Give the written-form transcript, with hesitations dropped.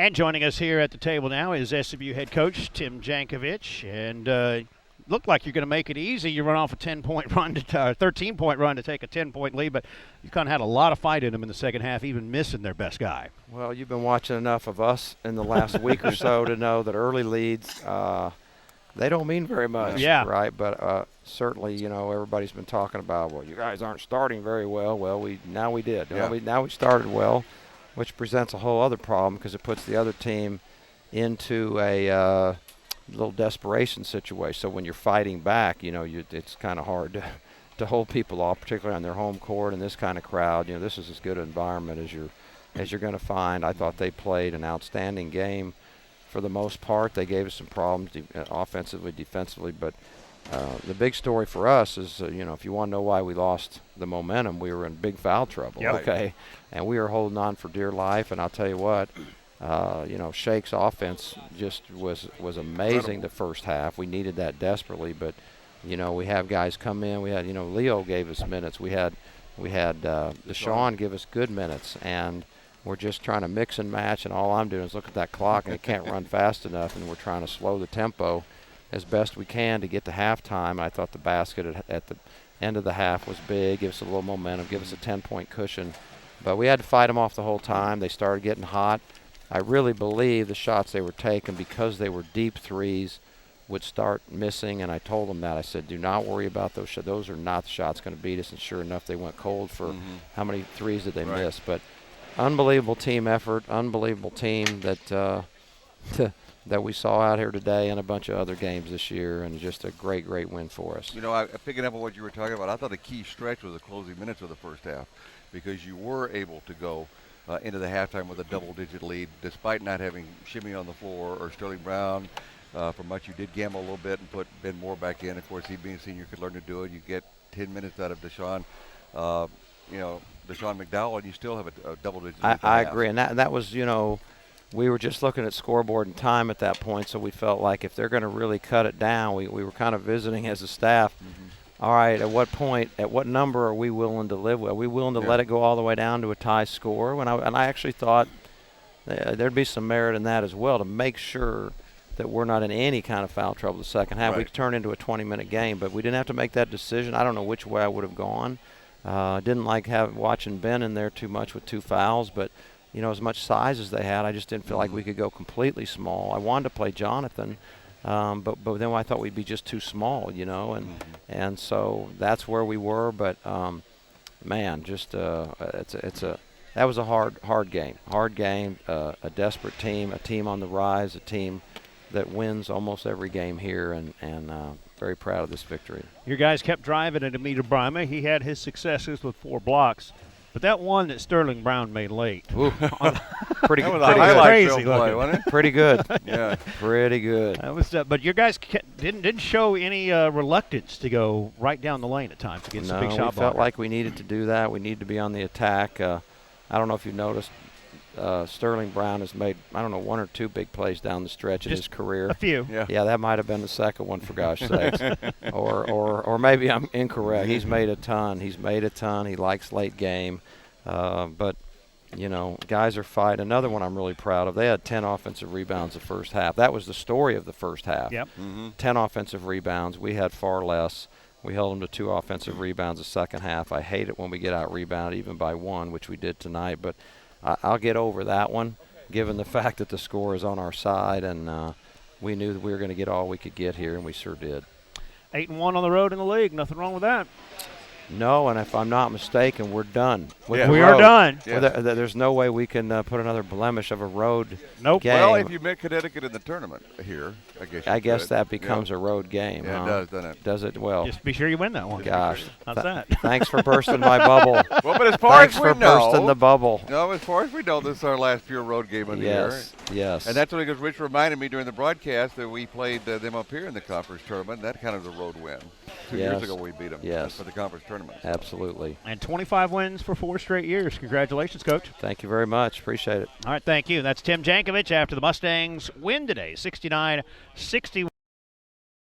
And joining us here at the table now is SMU head coach Tim Jankovich. And looked like you're going to make it easy. You run off a 10-point run, 13-point run to take a 10-point lead, but you kind of had a lot of fight in them in the second half, even missing their best guy. Well, you've been watching enough of us in the last week or so to know that early leads, they don't mean very much, right? But certainly, you know, everybody's been talking about, well, you guys aren't starting very well. Well, now we did. Yeah. Now we started well, which presents a whole other problem because it puts the other team into a little desperation situation. So when you're fighting back, you know, it's kind of hard to hold people off, particularly on their home court and this kind of crowd. You know, this is as good an environment as you're going to find. I thought they played an outstanding game for the most part. They gave us some problems offensively, defensively, but the big story for us is, you know, if you want to know why we lost the momentum, we were in big foul trouble, okay? And we were holding on for dear life, and I'll tell you what, you know, Shake's offense just was amazing the first half. We needed that desperately, but, you know, we have guys come in. We had, you know, Leo gave us minutes. We had Deshaun give us good minutes, and we're just trying to mix and match, and all I'm doing is look at that clock, and it can't run fast enough, and we're trying to slow the tempo as best we can to get to halftime. I thought the basket at the end of the half was big, give us a little momentum, give us a 10-point cushion. But we had to fight them off the whole time. They started getting hot. I really believe the shots they were taking, because they were deep threes, would start missing, and I told them that. I said, do not worry about those shots. Those are not the shots going to beat us, and sure enough, they went cold for how many threes did they miss. But unbelievable team effort, unbelievable team that that we saw out here today and a bunch of other games this year, and just a great, great win for us. You know, picking up on what you were talking about, I thought a key stretch was the closing minutes of the first half, because you were able to go into the halftime with a double-digit lead, despite not having Shimmy on the floor or Sterling Brown. For much, you did gamble a little bit and put Ben Moore back in. Of course, he being a senior could learn to do it. You get 10 minutes out of Deshaun, you know, Deshaun McDowell, and you still have a double-digit lead. I agree, and that was, you know, we were just looking at scoreboard and time at that point, so we felt like if they're going to really cut it down, we were kind of visiting as a staff. All right, at what point, at what number are we willing to live with? Are we willing to let it go all the way down to a tie score? And I actually thought there'd be some merit in that as well, to make sure that we're not in any kind of foul trouble the second half. We could turn into a 20-minute game, but we didn't have to make that decision. I don't know which way I would have gone. Didn't like watching Ben in there too much with 2 fouls, but, you know, as much size as they had, I just didn't feel like we could go completely small. I wanted to play Jonathan, but then I thought we'd be just too small, you know, and so that's where we were. But man, just that was a hard game, a desperate team, a team on the rise, a team that wins almost every game here, and very proud of this victory. Your guys kept driving at Amita Brima. He had his successes with 4 blocks. But that one that Sterling Brown made late. Pretty good. Crazy looking. Wasn't it? Pretty good. Yeah. Pretty good. That was, but your guys didn't show any reluctance to go right down the lane at times against the big shot blocker. We felt like we needed to do that. We needed to be on the attack. I don't know if you noticed, Sterling Brown has made, I don't know, 1 or 2 big plays down the stretch in his career. A few. Yeah, that might have been the second one, for gosh sakes. or maybe I'm incorrect. He's made a ton. He likes late game. But, you know, guys are fighting. Another one I'm really proud of. They had 10 offensive rebounds the first half. That was the story of the first half. 10 offensive rebounds. We had far less. We held them to 2 offensive rebounds the second half. I hate it when we get out-rebounded even by 1, which we did tonight. But I'll get over that one, given the fact that the score is on our side, and we knew that we were going to get all we could get here, and we sure did. 8-1 on the road in the league. Nothing wrong with that. No, and if I'm not mistaken, we're done. We are done. Yeah. There's no way we can put another blemish of a road game. Well, if you met Connecticut in the tournament here, I guess that becomes a road game. Yeah, huh? it does, doesn't it? Does it? Well, just be sure you win that one. Gosh. How's that? Thanks for bursting my bubble. Well, but as far Thanks as we for bursting the bubble. No, as far as we know, this is our last pure road game of the year. Yes. And that's because Rich reminded me during the broadcast that we played them up here in the conference tournament. That kind of a road win. 2 years ago we beat them for the conference tournament. Absolutely. And 25 wins for 4 straight years. Congratulations, Coach. Thank you very much. Appreciate it. All right, thank you. That's Tim Jankovich after the Mustangs win today, 69-61.